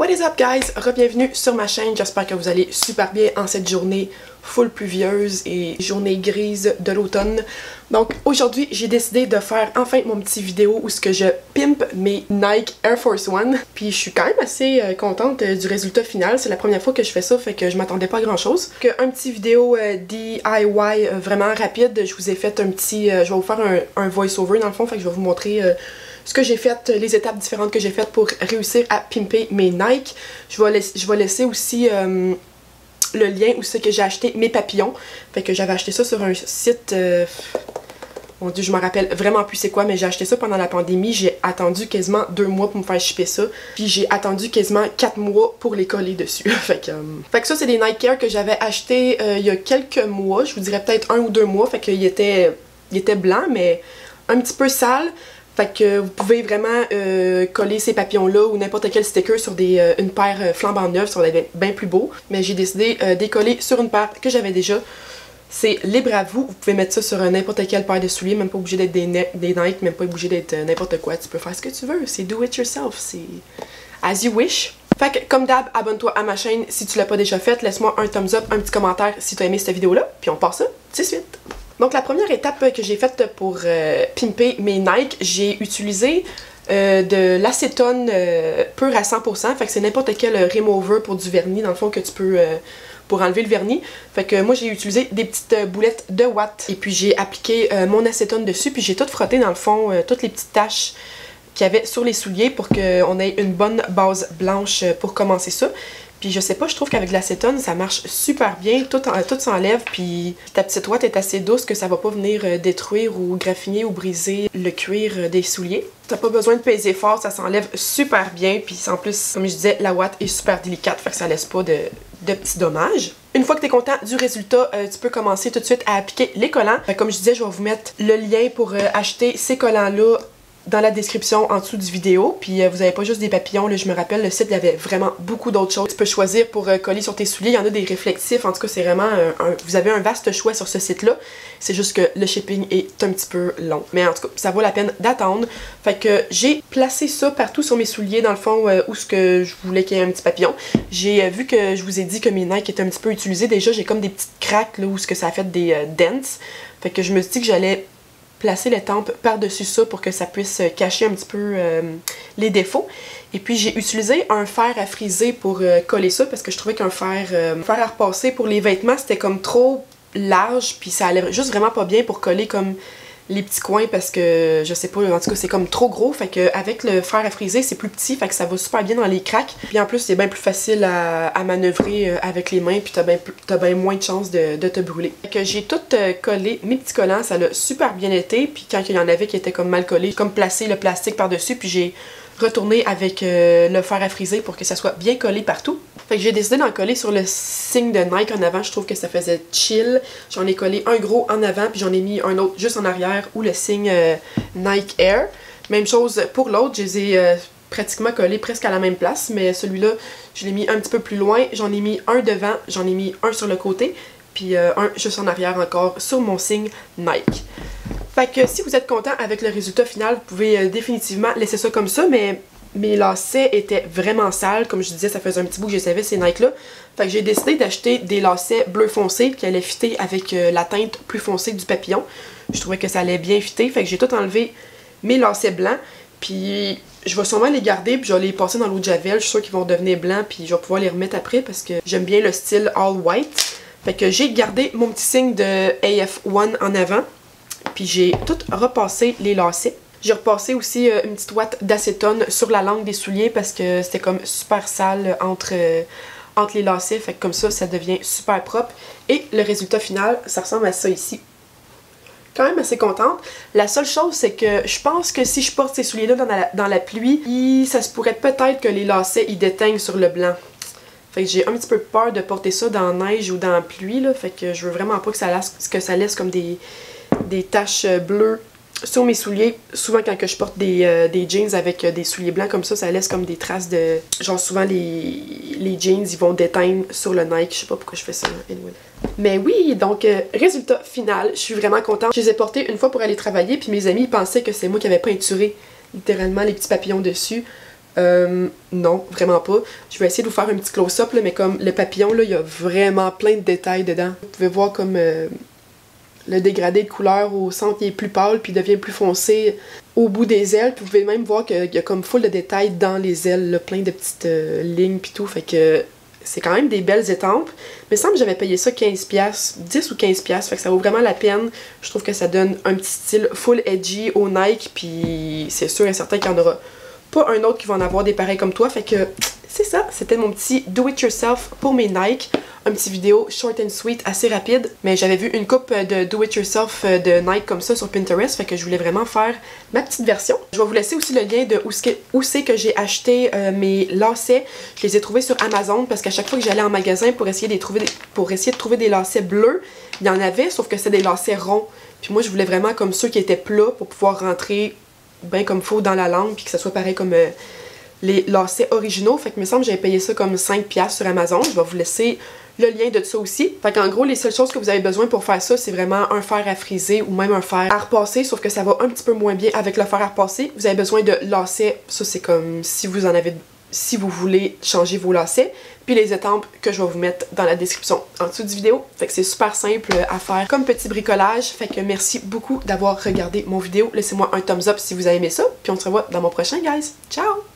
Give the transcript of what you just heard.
What is up guys? Re-bienvenue sur ma chaîne, j'espère que vous allez super bien en cette journée full pluvieuse et journée grise de l'automne. Donc aujourd'hui j'ai décidé de faire enfin mon petit vidéo où ce que je pimpe mes Nike Air Force One. Puis je suis quand même assez contente du résultat final, c'est la première fois que je fais ça, fait que je m'attendais pas à grand chose. Un petit vidéo DIY vraiment rapide, je vous ai fait un petit, je vais vous faire un voice-over dans le fond, fait que je vais vous montrer ce que j'ai fait, les étapes différentes que j'ai faites pour réussir à pimper mes Nike. Je vais laisser aussi le lien où c'est que j'ai acheté mes papillons. Fait que j'avais acheté ça sur un site... mon dieu, je me rappelle vraiment plus c'est quoi, mais j'ai acheté ça pendant la pandémie. J'ai attendu quasiment 2 mois pour me faire shipper ça. Puis j'ai attendu quasiment 4 mois pour les coller dessus. fait que ça, c'est des Nike Air que j'avais acheté il y a quelques mois. Je vous dirais peut-être 1 ou 2 mois. Fait qu'il était blanc, mais un petit peu sale. Fait que vous pouvez vraiment coller ces papillons-là ou n'importe quel sticker sur une paire flambant neuve, ça va être bien plus beau. Mais j'ai décidé d'écoller sur une paire que j'avais déjà. C'est libre à vous, vous pouvez mettre ça sur n'importe quelle paire de souliers, même pas obligé d'être des Nike, même pas obligé d'être n'importe quoi. Tu peux faire ce que tu veux, c'est do it yourself, c'est as you wish. Fait que comme d'hab, abonne-toi à ma chaîne si tu l'as pas déjà fait, laisse-moi un thumbs up, un petit commentaire si tu as aimé cette vidéo-là, puis on part ça tout de suite. Donc la première étape que j'ai faite pour pimper mes Nike, j'ai utilisé de l'acétone pur à 100%, fait que c'est n'importe quel remover pour du vernis dans le fond que tu peux pour enlever le vernis. Fait que moi j'ai utilisé des petites boulettes de Watt et puis j'ai appliqué mon acétone dessus, puis j'ai tout frotté dans le fond, toutes les petites taches qu'il y avait sur les souliers pour qu'on ait une bonne base blanche pour commencer ça. Puis je sais pas, je trouve qu'avec de l'acétone, ça marche super bien, tout s'enlève, puis ta petite ouate est assez douce que ça va pas venir détruire ou graffiner ou briser le cuir des souliers. T'as pas besoin de peser fort, ça s'enlève super bien, puis en plus, comme je disais, la ouate est super délicate, fait que ça laisse pas de petits dommages. Une fois que tu es content du résultat, tu peux commencer tout de suite à appliquer les collants. Comme je disais, je vais vous mettre le lien pour acheter ces collants-là dans la description en dessous du vidéo. Puis vous n'avez pas juste des papillons, là, je me rappelle, le site il y avait vraiment beaucoup d'autres choses. Tu peux choisir pour coller sur tes souliers, il y en a des réflectifs, en tout cas c'est vraiment vous avez un vaste choix sur ce site-là. C'est juste que le shipping est un petit peu long. Mais en tout cas, ça vaut la peine d'attendre. Fait que j'ai placé ça partout sur mes souliers, dans le fond, où ce que je voulais qu'il y ait un petit papillon. J'ai vu que je vous ai dit que mes Nike étaient un petit peu utilisés. Déjà, j'ai comme des petites craques là, où ce que ça a fait des dents. Fait que je me suis dit que j'allais placer les tempes par-dessus ça pour que ça puisse cacher un petit peu les défauts. Et puis j'ai utilisé un fer à friser pour coller ça parce que je trouvais qu'un fer à repasser pour les vêtements c'était comme trop large puis ça allait juste vraiment pas bien pour coller comme les petits coins parce que je sais pas, en tout cas c'est comme trop gros, fait que avec le fer à friser c'est plus petit, fait que ça va super bien dans les craques. Puis en plus c'est bien plus facile à manœuvrer avec les mains, puis t'as bien moins de chances de te brûler. Fait que j'ai tout collé mes petits collants, ça l'a super bien été, puis quand il y en avait qui étaient comme mal collés, j'ai comme placé le plastique par dessus, puis j'ai retourné avec le fer à friser pour que ça soit bien collé partout. Fait que j'ai décidé d'en coller sur le signe de Nike en avant, je trouve que ça faisait chill. J'en ai collé un gros en avant, puis j'en ai mis un autre juste en arrière où le signe Nike Air. Même chose pour l'autre, je les ai pratiquement collés presque à la même place, mais celui-là, je l'ai mis un petit peu plus loin. J'en ai mis un devant, j'en ai mis un sur le côté, puis un juste en arrière encore sur mon signe Nike. Fait que si vous êtes content avec le résultat final, vous pouvez définitivement laisser ça comme ça, mais mes lacets étaient vraiment sales. Comme je disais, ça faisait un petit bout que je savais ces Nike-là. Fait que j'ai décidé d'acheter des lacets bleu foncé qui allaient fitter avec la teinte plus foncée du papillon. Je trouvais que ça allait bien fitter. Fait que j'ai tout enlevé mes lacets blancs. Puis je vais sûrement les garder, puis je vais les passer dans l'eau de javel. Je suis sûre qu'ils vont devenir blancs, puis je vais pouvoir les remettre après parce que j'aime bien le style all white. Fait que j'ai gardé mon petit signe de AF1 en avant. Puis j'ai tout repassé les lacets. J'ai repassé aussi une petite ouate d'acétone sur la langue des souliers parce que c'était comme super sale entre les lacets. Fait que comme ça devient super propre. Et le résultat final, ça ressemble à ça ici. Quand même assez contente. La seule chose, c'est que je pense que si je porte ces souliers-là dans la pluie, ça se pourrait peut-être que les lacets ils déteignent sur le blanc. Fait que j'ai un petit peu peur de porter ça dans la neige ou dans la pluie, là. Fait que je veux vraiment pas que ça laisse comme des taches bleues sur mes souliers. Souvent quand que je porte des jeans avec des souliers blancs comme ça laisse comme des traces de... Genre souvent les jeans ils vont déteindre sur le Nike. Je sais pas pourquoi je fais ça. Anyway. Mais oui, donc résultat final, je suis vraiment contente. Je les ai portés une fois pour aller travailler puis mes amis pensaient que c'est moi qui avais peinturé littéralement les petits papillons dessus. Non, vraiment pas. Je vais essayer de vous faire un petit close-up, mais comme le papillon, là, il y a vraiment plein de détails dedans. Vous pouvez voir comme le dégradé de couleur au centre, il est plus pâle, puis il devient plus foncé au bout des ailes. Puis vous pouvez même voir qu'il y a comme full de détails dans les ailes, là, plein de petites lignes puis tout. Fait que c'est quand même des belles étampes. Mais il me semble que j'avais payé ça 15$, 10 ou 15$, fait que ça vaut vraiment la peine. Je trouve que ça donne un petit style full edgy au Nike, puis c'est sûr et certain qu'il n'y en aura pas un autre qui va en avoir des pareils comme toi. Fait que c'est ça, c'était mon petit do-it-yourself pour mes Nike. Un petit vidéo short and sweet, assez rapide. Mais j'avais vu une coupe de do-it-yourself de Nike comme ça sur Pinterest, fait que je voulais vraiment faire ma petite version. Je vais vous laisser aussi le lien de où c'est que j'ai acheté mes lacets. Je les ai trouvés sur Amazon parce qu'à chaque fois que j'allais en magasin pour essayer de trouver des lacets bleus, il y en avait, sauf que c'était des lacets ronds. Puis moi, je voulais vraiment comme ceux qui étaient plats pour pouvoir rentrer bien comme faut dans la langue, puis que ça soit pareil comme les lacets originaux. Fait que il me semble que j'avais payé ça comme 5$ sur Amazon. Je vais vous laisser le lien de ça aussi. Fait qu'en gros, les seules choses que vous avez besoin pour faire ça, c'est vraiment un fer à friser ou même un fer à repasser, sauf que ça va un petit peu moins bien avec le fer à repasser. Vous avez besoin de lacets, ça c'est comme si vous voulez changer vos lacets, puis les étampes que je vais vous mettre dans la description en dessous du vidéo. Fait que c'est super simple à faire comme petit bricolage. Fait que merci beaucoup d'avoir regardé mon vidéo. Laissez-moi un thumbs up si vous avez aimé ça, puis on se revoit dans mon prochain, guys. Ciao!